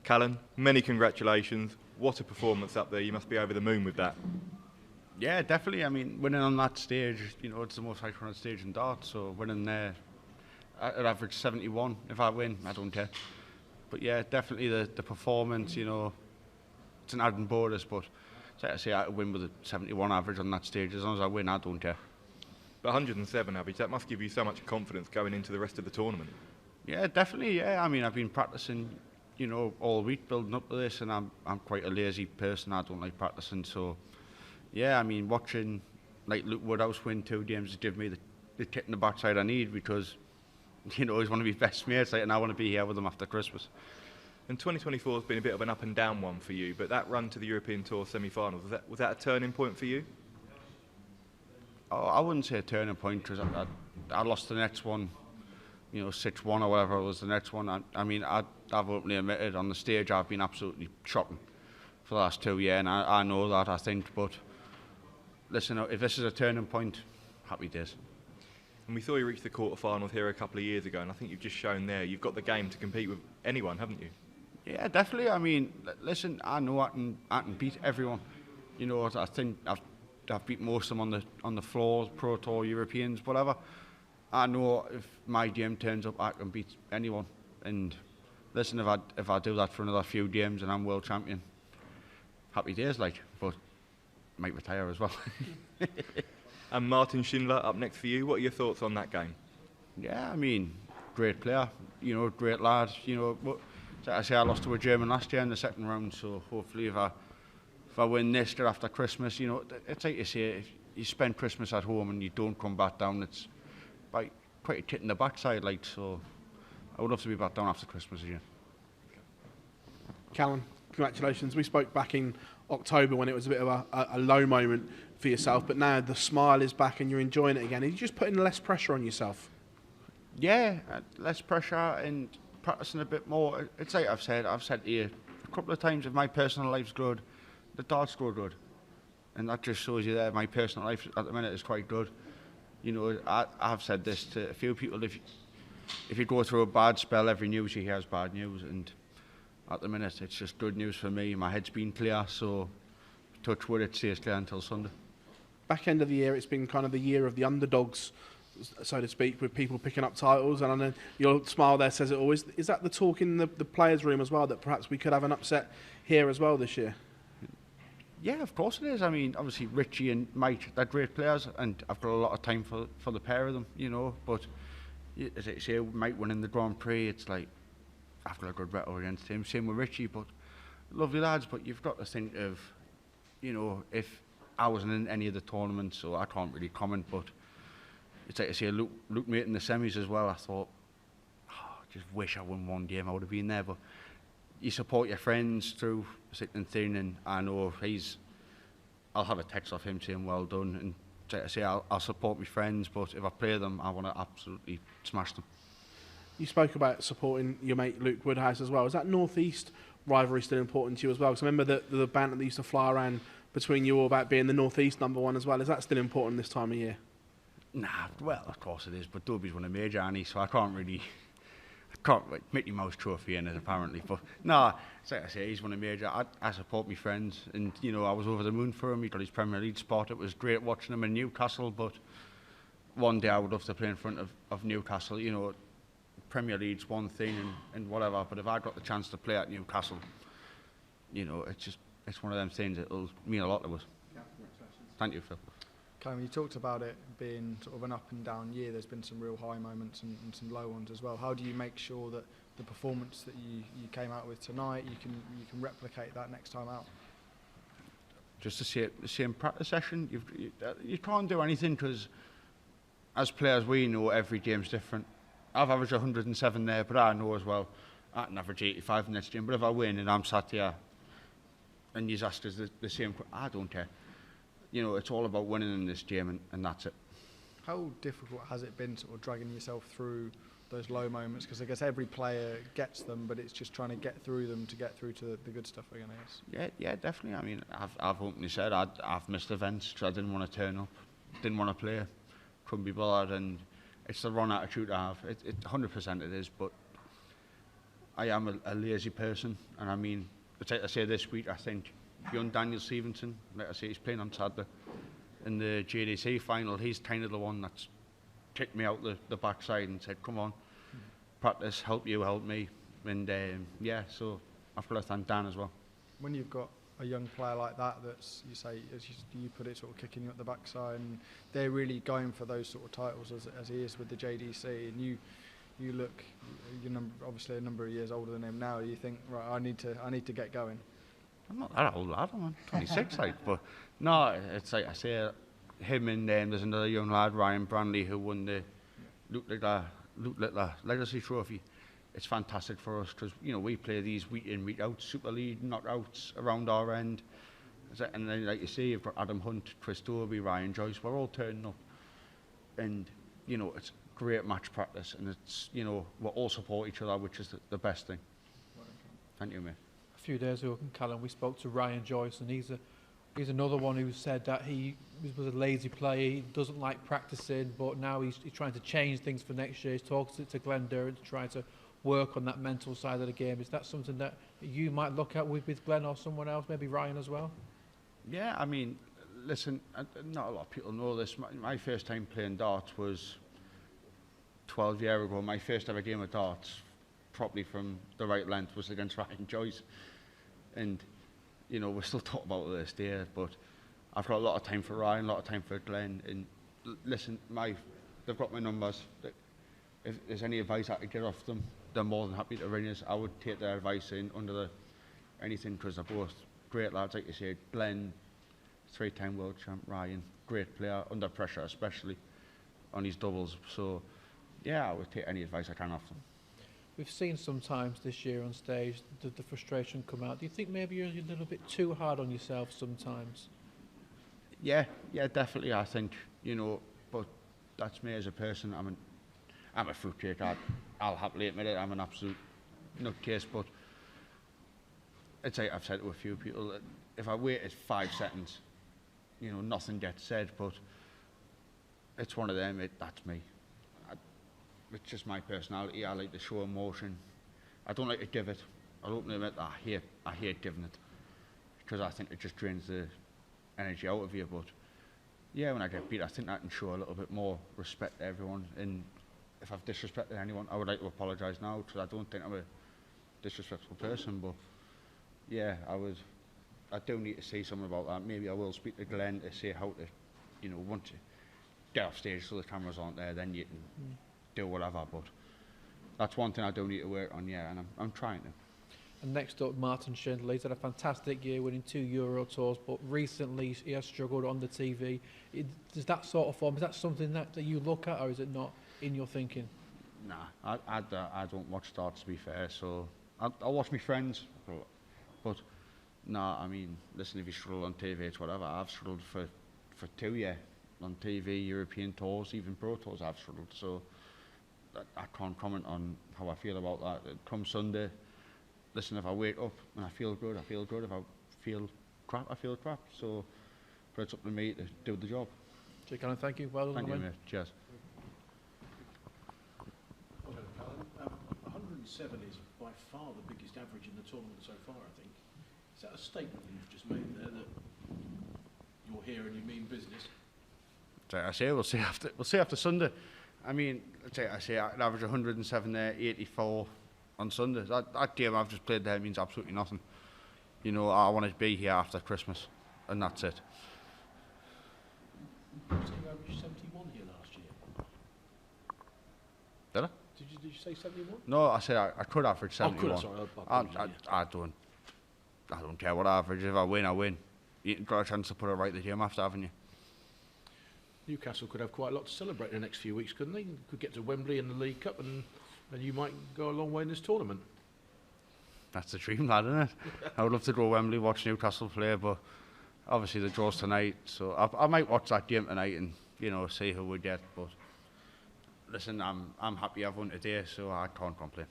Callan, many congratulations. What a performance up there. You must be over the moon with that. Yeah, definitely. I mean, winning on that stage, you know, it's the most iconic stage in darts, so winning there at average 71, if I win, I don't care. But yeah, definitely the performance, you know, it's an added bonus, but I say I win with a 71 average on that stage. As long as I win, I don't care. But 107 average, that must give you so much confidence going into the rest of the tournament. Yeah, definitely, yeah. I mean, I've been practicing, you know, all week building up to this, and I'm quite a lazy person. I don't like practicing, so yeah, I mean, watching like Luke Woodhouse win 2 games has given me the kick in the backside I need, because, you know, he's one of my best mates, like, and I want to be here with him after Christmas. And 2024 has been a bit of an up and down one for you, but that run to the European Tour semi-finals, was that a turning point for you? Oh, I wouldn't say a turning point, because I lost the next one, you know, 6-1 or whatever was the next one. I mean, I've openly admitted on the stage I've been absolutely shocking for the last 2 years, and I know that, I think, but listen, if this is a turning point, happy days. And we saw you reach the quarterfinals here a couple of years ago, and I think you've just shown there you've got the game to compete with anyone, haven't you? Yeah, definitely. I mean, listen, I know I can beat everyone. You know, I think I've beat most of them on the floor, Pro Tour, Europeans, whatever. I know if my game turns up, I can beat anyone. And listen, if I do that for another few games and I'm world champion, happy days, like. But might retire as well. And Martin Schindler up next for you. What are your thoughts on that game? Yeah, I mean, great player. You know, great lad. You know, but I say I lost to a German last year in the second round. So hopefully, if I win this year after Christmas, you know, it's like you say, if you spend Christmas at home and you don't come back down, it's like quite a kick in the backside. Like, so I would love to be back down after Christmas again. Callan, congratulations. We spoke back in October when it was a bit of a low moment for yourself, but now the smile is back and you're enjoying it again. Are you just putting less pressure on yourself? Yeah, less pressure and practicing a bit more. It's like I've said to you a couple of times, if my personal life's good, the darts go good. And that just shows you there, my personal life at the minute is quite good. You know, I've said this to a few people, if you go through a bad spell, every news you hear is bad news, and at the minute it's just good news for me. My head's been clear, so touch wood, it stays clear until Sunday. Back end of the year, it's been kind of the year of the underdogs, so to speak, with people picking up titles, and I know your smile there says it always. Is that the talk in the players' room as well, that perhaps we could have an upset here as well this year? Yeah, of course it is. I mean, obviously Richie and Mike, they're great players, and I've got a lot of time for the pair of them, you know, but as I say, Mike winning the Grand Prix, it's like, I've got a good record against him. Same with Richie, but lovely lads, but you've got to think of, you know, if I wasn't in any of the tournaments, so I can't really comment, but it's like I say, Luke mate in the semis as well. I thought, I just wish I won one game, I would have been there, but you support your friends through sitting thing, and I know I'll have a text off him saying well done, and like I say, I'll support my friends, but if I play them, I want to absolutely smash them. You spoke about supporting your mate Luke Woodhouse as well. Is that North-East rivalry still important to you as well? Because I remember the banter that used to fly around between you all about being the North-East #1 as well. Is that still important this time of year? Nah, well, of course it is, but Dobie's won a major, Annie, so I can't like, Mickey Mouse trophy in it apparently, but no, it's like I say, he's won a major. I support my friends, and you know, I was over the moon for him. He got his Premier League spot. It was great watching him in Newcastle, but one day I would love to play in front of Newcastle. You know, Premier League's one thing and whatever, but if I got the chance to play at Newcastle, you know, it's one of them things that'll mean a lot to us. Yeah, thank you, Phil. Callan, you talked about it being sort of an up and down year. There's been some real high moments and some low ones as well. How do you make sure that the performance that you came out with tonight, you can replicate that next time out? Just the same practice session. You can't do anything, because as players we know every game's different. I've averaged 107 there, but I know as well I can average 85 in this game. But if I win and I'm sat here and you ask us the same, I don't care. You know, it's all about winning in this game, and that's it. How difficult has it been sort of dragging yourself through those low moments? Because I guess every player gets them, but it's just trying to get through them to get through to the good stuff again, I guess. Yeah, definitely. I mean, I've openly said I've missed events because I didn't want to turn up, didn't want to play, couldn't be bothered, and it's the wrong attitude to have. It 100% it is, but I am a lazy person, and I mean, like I say this week, I think young Daniel Stevenson, like I say, he's playing on Saturday in the JDC final. He's kind of the one that's kicked me out the backside and said, come on, practice, help you, help me. And yeah, so I've got to thank Dan as well. When you've got a young player like that, that's, you say, as you put it, sort of kicking you at the backside, and they're really going for those sort of titles as he is with the JDC, and you look, obviously a number of years older than him now. You think, right, I need to get going. I'm not that old lad, I'm 26, like, but no, it's like I say, him and there's another young lad, Ryan Branley, who won the Luke Littler Legacy Trophy. It's fantastic for us because, you know, we play these week in, week out, Super League knockouts around our end. And then, like you say, you've got Adam Hunt, Chris Dobie, Ryan Joyce, we're all turning up. And, you know, it's great match practice, and it's, you know, we all support each other, which is the best thing. Thank you, mate. A few days ago, Callan, we spoke to Ryan Joyce, and he's another one who said that he was a lazy player, he doesn't like practicing, but now he's trying to change things for next year. He's talking to Glenn Durant to try to work on that mental side of the game. Is that something that you might look at with Glenn or someone else, maybe Ryan as well? Yeah, I mean, listen, not a lot of people know this. My first time playing darts was 12 years ago. My first ever game of darts, properly from the right length, was against Ryan Joyce. And, you know, we're still talking about this day, but I've got a lot of time for Ryan, a lot of time for Glenn. And listen, they've got my numbers. If there's any advice I could get off them, they're more than happy to ring us. I would take their advice in under anything, because they're both great lads, like you said. Glenn, 3-time world champ. Ryan, great player, under pressure especially on his doubles. So yeah, I would take any advice I can off them. We've seen sometimes this year on stage the frustration come out. Do you think maybe you're a little bit too hard on yourself sometimes? Yeah, definitely. I think, you know, but that's me as a person. I'm a fruitcake. I'll happily admit it. I'm an absolute nutcase. But it's like I've said to a few people that if I waited 5 seconds, you know, nothing gets said. But it's one of them. That's me. It's just my personality. I like to show emotion. I don't like to give it. I'll openly admit that I hate giving it, because I think it just drains the energy out of you. But yeah, when I get beat, I think I can show a little bit more respect to everyone. And if I've disrespected anyone, I would like to apologise now, because I don't think I'm a disrespectful person. But yeah, I do need to say something about that. Maybe I will speak to Glenn to say how to, you know, once you get off stage so the cameras aren't there, then you can do whatever. But that's one thing I do need to work on, yeah, and I'm trying to. And next up, Martin Schindler. He's had a fantastic year, winning 2 Euro Tours, but recently he has struggled on the TV. Does that sort of form, is that something that you look at, or is it not in your thinking? Nah, I don't watch darts, to be fair, so I watch my friends, but nah, I mean, listen, if you struggle on TV, it's whatever. I've struggled for 2 years on TV, European tours, even Pro Tours I've struggled, so I can't comment on how I feel about that. Come Sunday, listen, if I wake up and I feel good, I feel good. If I feel crap, I feel crap. So, but it's up to me to do the job. Jake Callan, thank you. Well done. Thank you, mate. Cheers. Well done, Callan. 107 is by far the biggest average in the tournament so far, I think. Is that a statement that you've just made there, that you're here and you mean business? I say we'll see after Sunday. I mean, I say I average 107 there, 84 on Sunday. That game I've just played there means absolutely nothing. You know, I want to be here after Christmas, and that's it. So you averaged 71 here last year. Did I? Did you say 71? No, I said I could average 71. Oh, sorry. I don't care what I average. If I win, I win. You've got a chance to put it right the game after, haven't you? Newcastle could have quite a lot to celebrate in the next few weeks, couldn't they? Could get to Wembley in the League Cup, and you might go a long way in this tournament. That's the dream, lad, isn't it? I would love to go to Wembley, watch Newcastle play, but obviously the draw's tonight, so I might watch that game tonight and, you know, see who we get. But listen, I'm happy I've won today, so I can't complain.